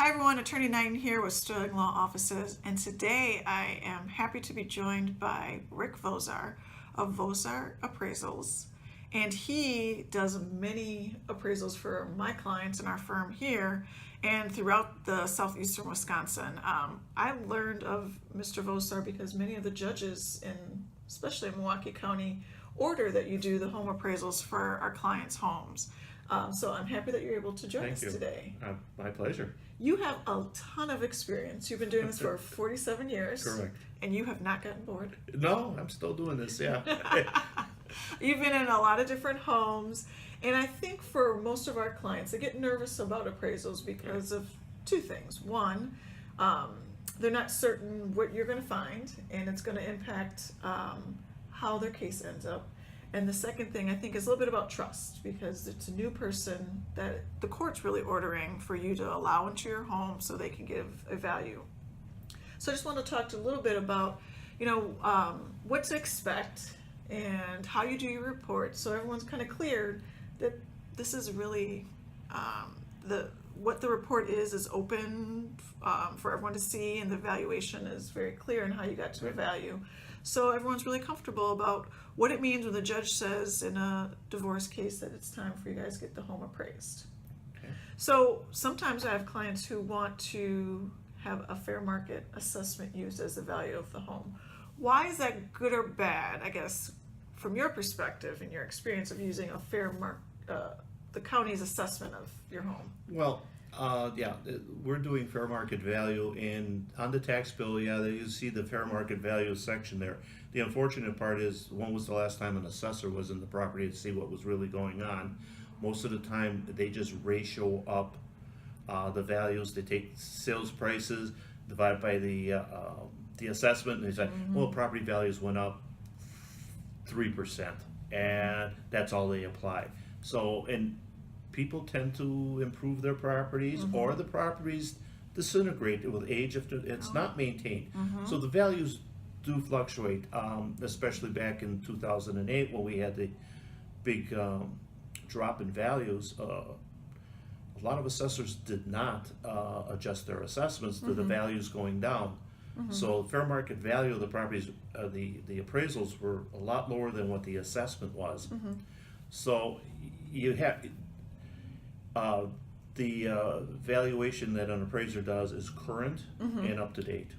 Hi everyone, Attorney Knighton here with Sterling Law Offices, and today I am happy to be joined by Rick Vozar of Vozar Appraisals, and he does many appraisals for my clients in our firm here and throughout the southeastern Wisconsin. I learned of Mr. Vozar because many of the judges especially in Milwaukee County, order that you do the home appraisals for our clients' homes. So I'm happy that you're able to join us today. My pleasure. You have a ton of experience. You've been doing this for 47 years. Correct. And you have not gotten bored. No, I'm still doing this, yeah. You've been in a lot of different homes. And I think for most of our clients, they get nervous about appraisals because of two things. One, they're not certain what you're going to find, and it's going to impact how their case ends up. And the second thing I think is a little bit about trust, because it's a new person that the court's really ordering for you to allow into your home so they can give a value. So I just want to talk a little bit about, what to expect and how you do your report, so everyone's kind of clear that this is really what the report is open for everyone to see, and the valuation is very clear in how you got to the value. So everyone's really comfortable about what it means when the judge says in a divorce case that it's time for you guys to get the home appraised. Okay. So sometimes I have clients who want to have a fair market assessment used as the value of the home. Why is that good or bad, I guess, from your perspective and your experience of using a the county's assessment of your home? Well, we're doing fair market value, and on the tax bill, you see the fair market value section there. The unfortunate part is, when was the last time an assessor was in the property to see what was really going on? Most of the time, they just ratio up the values. They take sales prices, divide by the assessment, and they say, well, property values went up 3%, and that's all they apply. So, and people tend to improve their properties, or the properties disintegrate with age if it's not maintained. So the values do fluctuate, especially back in 2008 when we had the big drop in values. A lot of assessors did not adjust their assessments to the values going down. So fair market value of the properties, the appraisals were a lot lower than what the assessment was. So you have the valuation that an appraiser does is current and up to date.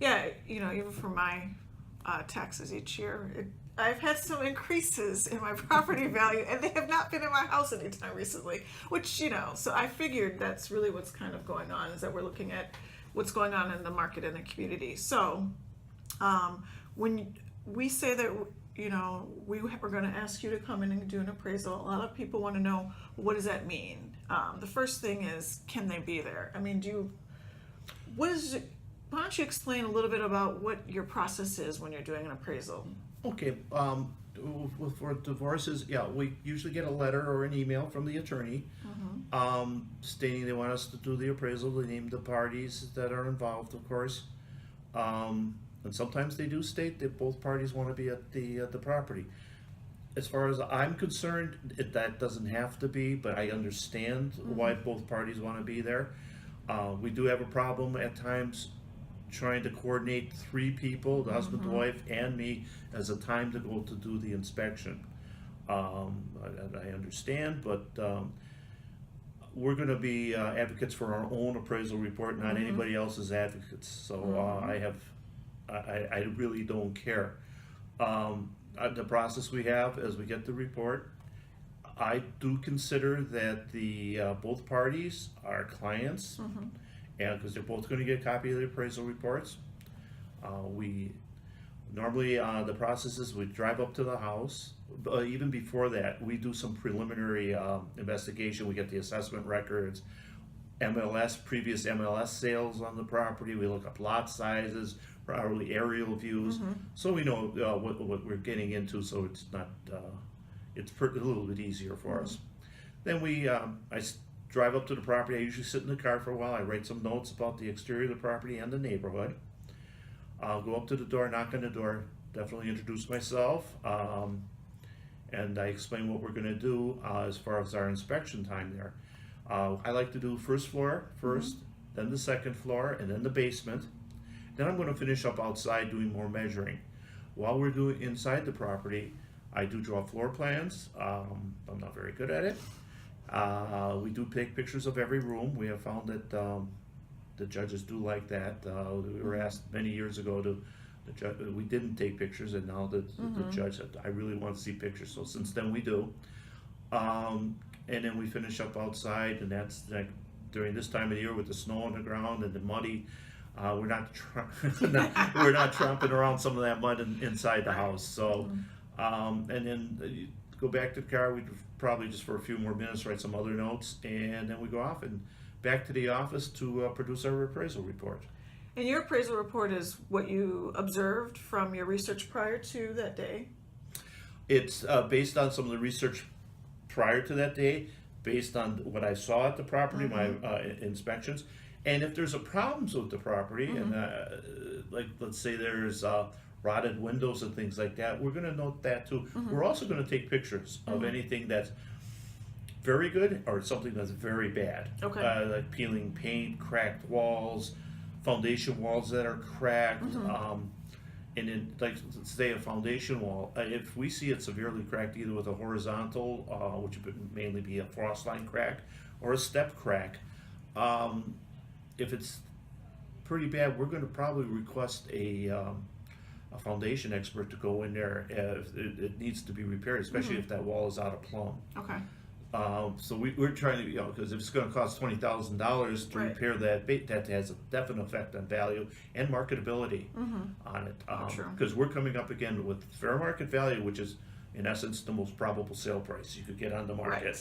Yeah, even for my taxes each year, I've had some increases in my property value, and they have not been in my house anytime recently, which, so I figured that's really what's kind of going on, is that we're looking at what's going on in the market and the community. So when we say that, we're going to ask you to come in and do an appraisal, a lot of people want to know, what does that mean? The first thing is, can they be there? I mean, why don't you explain a little bit about what your process is when you're doing an appraisal? Okay, for divorces, we usually get a letter or an email from the attorney stating they want us to do the appraisal. They name the parties that are involved, of course. And sometimes they do state that both parties want to be at the property. As far as I'm concerned, that doesn't have to be, but I understand why both parties want to be there. We do have a problem at times trying to coordinate 3 people, the husband, the wife, and me, as a time to go to do the inspection. I understand, but we're going to be advocates for our own appraisal report, not anybody else's advocates. So I really don't care. The process we have as we get the report, I do consider that the both parties are clients, and because they're both going to get a copy of the appraisal reports. We normally, the process is we drive up to the house. Even before that, we do some preliminary investigation. We get the assessment records, previous MLS sales on the property. We look up lot sizes, probably aerial views, so we know what we're getting into. So it's not, it's a little bit easier for us. Then I drive up to the property. I usually sit in the car for a while. I write some notes about the exterior of the property and the neighborhood. I'll go up to the door, knock on the door, definitely introduce myself, and I explain what we're going to do as far as our inspection time there. I like to do first floor first, then the second floor, and then the basement. Then I'm gonna finish up outside doing more measuring. While we're doing inside the property, I do draw floor plans. I'm not very good at it. We do take pictures of every room. We have found that the judges do like that. We were asked many years ago we didn't take pictures, and now the judge said, I really want to see pictures. So since then we do. And then we finish up outside, and that's like during this time of the year with the snow on the ground and the muddy. We're not tromping around some of that mud inside the house. So, and then you go back to the car. We probably just for a few more minutes write some other notes, and then we go off and back to the office to produce our appraisal report. And your appraisal report is what you observed from your research prior to that day? It's based on some of the research prior to that day, based on what I saw at the property, my inspections. And if there's a problems with the property, and like let's say there's rotted windows and things like that, we're going to note that too. We're also going to take pictures of anything that's very good or something that's very bad. Okay. Like peeling paint, cracked walls, foundation walls that are cracked. And then, like, let's say a foundation wall, if we see it severely cracked, either with a horizontal, which would mainly be a frost line crack, or a step crack, if it's pretty bad, we're going to probably request a foundation expert to go in there if it needs to be repaired, especially if that wall is out of plumb. Okay. So we're trying to, because if it's going to cost $20,000 to repair that has a definite effect on value and marketability on it. Because we're coming up again with fair market value, which is in essence the most probable sale price you could get on the market.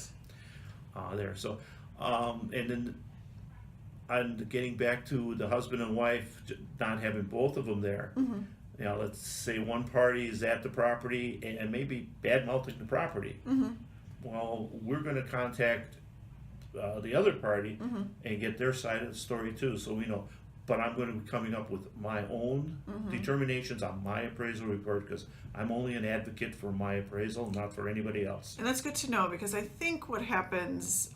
There. So, and then and getting back to the husband and wife not having both of them there. You know, let's say one party is at the property and maybe bad mouthing the property. Well, we're going to contact the other party and get their side of the story too, so we know. But I'm going to be coming up with my own determinations on my appraisal report, because I'm only an advocate for my appraisal, not for anybody else. And that's good to know, because I think what happens,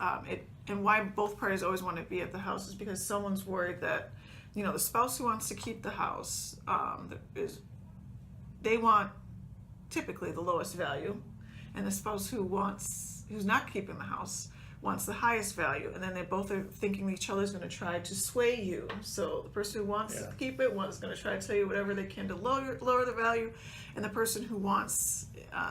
and why both parties always want to be at the house, is because someone's worried that, you know, the spouse who wants to keep the house, they want typically the lowest value, and the spouse who's not keeping the house wants the highest value, and then they both are thinking each other's going to try to sway you. So the person who wants to keep it is going to try to tell you whatever they can to lower the value, and the person who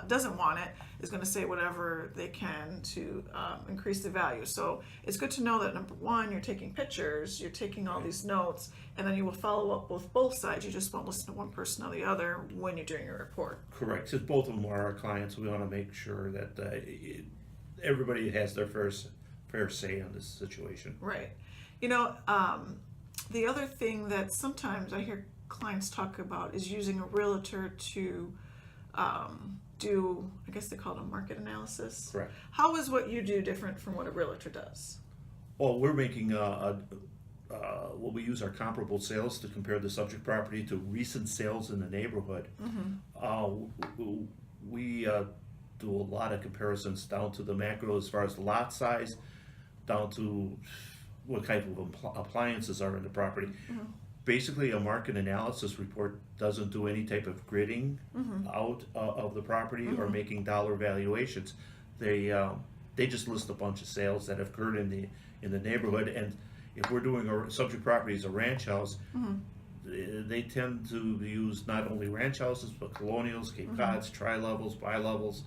doesn't want it is going to say whatever they can to increase the value. So it's good to know that, number one, you're taking pictures, you're taking all these notes, and then you will follow up with both sides. You just won't listen to one person or the other when you're doing your report. Correct, since both of them are our clients, we want to make sure that everybody has their fair say on this situation. Right. You know, the other thing that sometimes I hear clients talk about is using a realtor to do, I guess they call it a market analysis. Correct. How is what you do different from what a realtor does? Well, we're making what we use our comparable sales to compare the subject property to recent sales in the neighborhood. We do a lot of comparisons down to the macro as far as the lot size, down to what type of appliances are in the property. Basically, a market analysis report doesn't do any type of gridding out of the property or making dollar valuations. They just list a bunch of sales that have occurred in the neighborhood, and if we're doing a subject property as a ranch house, they tend to use not only ranch houses but colonials, Cape Cods, tri-levels, bi-levels,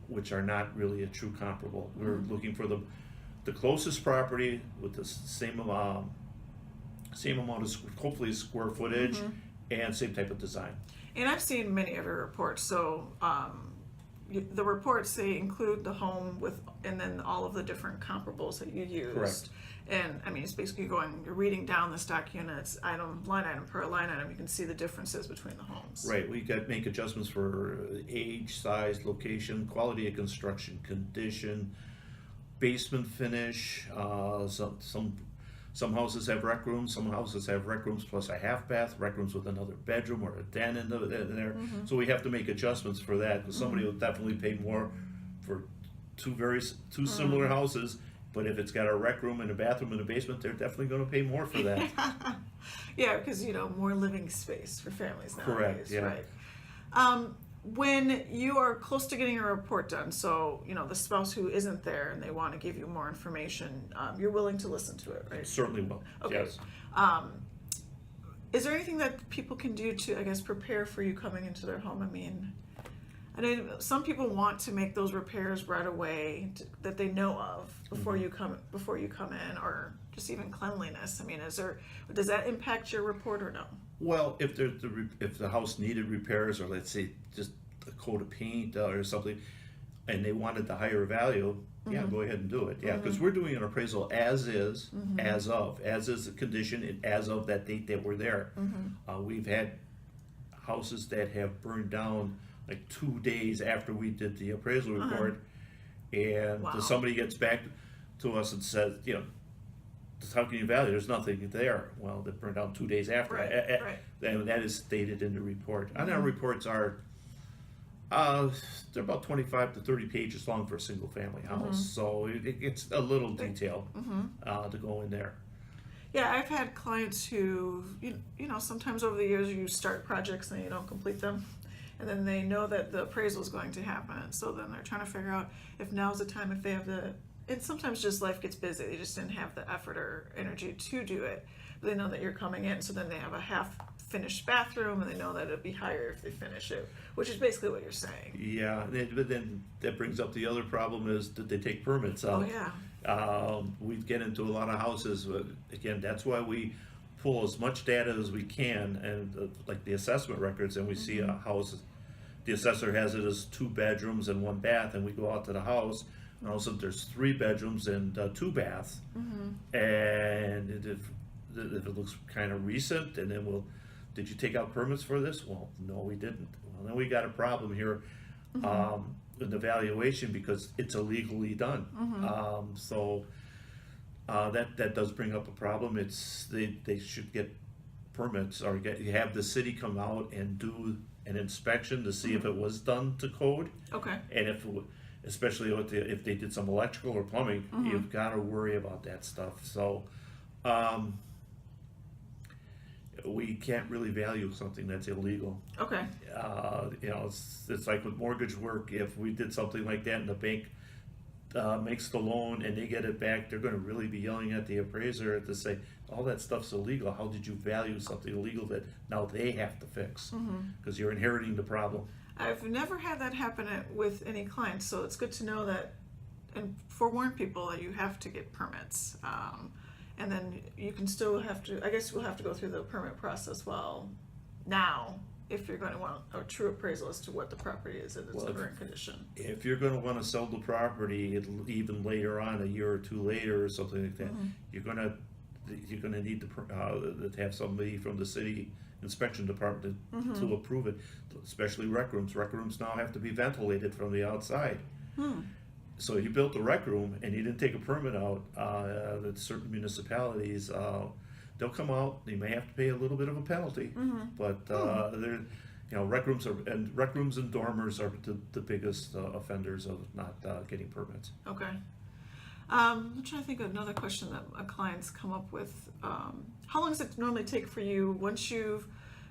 which are not really a true comparable. We're looking for the closest property with the same amount of hopefully square footage and same type of design. And I've seen many of your reports. So the reports, they include the home and then all of the different comparables that you used. Correct. And I mean, it's basically you're reading down the stock units, line item per line item. You can see the differences between the homes. Right. We got make adjustments for age, size, location, quality of construction, condition, basement finish. Some houses have rec rooms. Some houses have rec rooms plus a half bath, rec rooms with another bedroom or a den in there. So we have to make adjustments for that, because somebody will definitely pay more for two similar houses But if it's got a rec room and a bathroom in the basement, they're definitely gonna pay more for that. Yeah, because more living space for families nowadays, Correct, yeah. right? When you are close to getting a report done, so the spouse who isn't there and they want to give you more information, you're willing to listen to it, right? Certainly will, Okay. yes. Is there anything that people can do to, I guess, prepare for you coming into their home? I know some people want to make those repairs right away that they know of before you come in, or just even cleanliness. Does that impact your report or no? Well, if the house needed repairs, or let's say just a coat of paint or something, and they wanted the higher value, yeah, go ahead and do it. Yeah, because we're doing an appraisal as is, as is the condition, and as of that date that we're there. We've had houses that have burned down like 2 days after we did the appraisal report, and Wow. somebody gets back to us and says, how can you value? There's nothing there. Well, they burned down 2 days after. Right, right. And that is stated in the report. And our reports are, they're about 25 to 30 pages long for a single family house. So it gets a little detail to go in there. Yeah, I've had clients who, sometimes over the years you start projects and you don't complete them. And then they know that the appraisal is going to happen. So then they're trying to figure out if now's the time, if they have and sometimes just life gets busy. They just didn't have the effort or energy to do it. But they know that you're coming in, so then they have a half finished bathroom, and they know that it'll be higher if they finish it, which is basically what you're saying. Yeah, but then that brings up the other problem is that they take permits out. Oh, yeah. We get into a lot of houses, again, that's why we pull as much data as we can, and like the assessment records, and we see a house, the assessor has it as 2 bedrooms and 1 bath, and we go out to the house, and all of a sudden there's 3 bedrooms and 2 baths. And if it looks kind of recent, and then did you take out permits for this? Well, no, we didn't. Well, then we got a problem here in the valuation because it's illegally done. So that does bring up a problem. They should get permits, or have the city come out and do an inspection to see if it was done to code. Okay. And especially if they did some electrical or plumbing, you've got to worry about that stuff. So we can't really value something that's illegal. Okay. It's like with mortgage work. If we did something like that and the bank makes the loan and they get it back, they're going to really be yelling at the appraiser to say, all that stuff's illegal. How did you value something illegal that now they have to fix? Because you're inheriting the problem. I've never had that happen with any clients, so it's good to know that, and forewarn people that you have to get permits. And then you can still I guess we'll have to go through the permit process now, if you're going to want a true appraisal as to what the property is in its current condition. If you're going to want to sell the property, even later on, a year or 2 later or something like that, you're going to need to have somebody from the city inspection department to approve it, especially rec rooms. Rec rooms now have to be ventilated from the outside. So you built a rec room and you didn't take a permit out. That certain municipalities, they'll come out. You may have to pay a little bit of a penalty, but they're, rec rooms and dormers are the biggest offenders of not getting permits. Okay. I'm trying to think of another question that clients come up with. How long does it normally take for you, once you've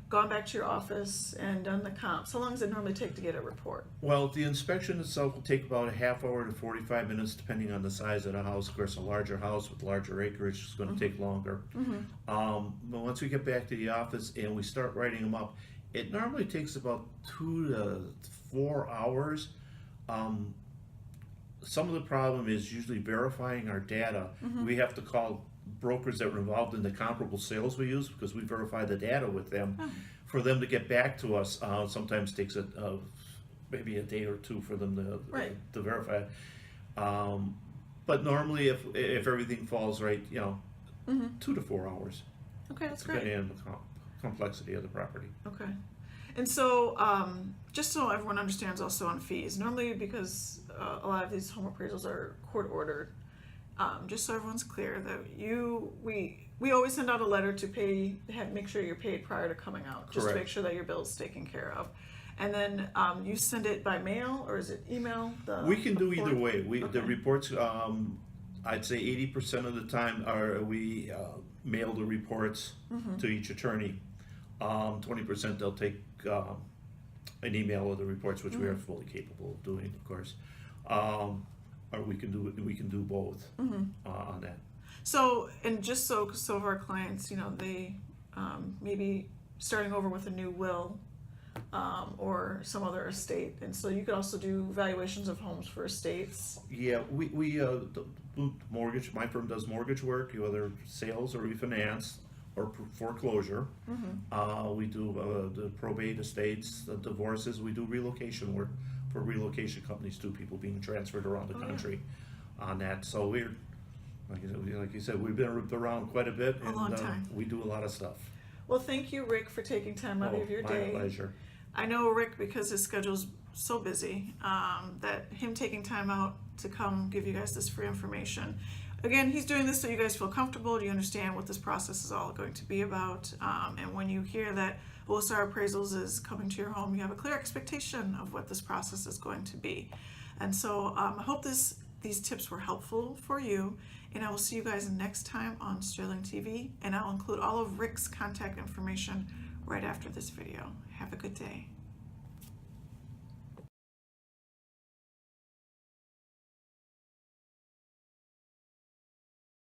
gone back to your office and done the comps, how long does it normally take to get a report? Well, the inspection itself will take about a half hour to 45 minutes, depending on the size of the house. Of course, a larger house with larger acreage is going to take longer. But once we get back to the office and we start writing them up, it normally takes about 2 to 4 hours. Some of the problem is usually verifying our data. We have to call brokers that were involved in the comparable sales we use, because we verify the data with them. For them to get back to us, sometimes takes maybe a day or 2 for them to verify it. But normally, if everything falls right, 2 to 4 hours. Okay, that's great. Depending on the complexity of the property. Okay. And so, just so everyone understands also on fees, normally because a lot of these home appraisals are court ordered, just so everyone's clear that we always send out a letter to make sure you're paid prior to coming out, just to make sure that your bill's taken care of. And then you send it by mail, or is it email? We can do either way. The reports, I'd say 80% of the time we mail the reports to each attorney. 20% they'll take an email of the reports, which we are fully capable of doing, of course. Or we can do both on that. So, and just so some of our clients, you know, they maybe starting over with a new will or some other estate, and so you could also do valuations of homes for estates. Yeah, we the mortgage. My firm does mortgage work, whether sales or refinance or foreclosure. We do the probate estates, the divorces. We do relocation work for relocation companies too. People being transferred around the country on that. So we're like you said, we've been around quite a bit, and long time. we do a lot of stuff. Well, thank you, Rick, for taking time out of your day. My pleasure. I know Rick, because his schedule's so busy, that him taking time out to come give you guys this free information. Again, he's doing this so you guys feel comfortable. Do you understand what this process is all going to be about? And when you hear that Vozar Appraisals is coming to your home, you have a clear expectation of what this process is going to be. And so I hope these tips were helpful for you. And I will see you guys next time on Sterling TV. And I'll include all of Rick's contact information right after this video. Have a good day.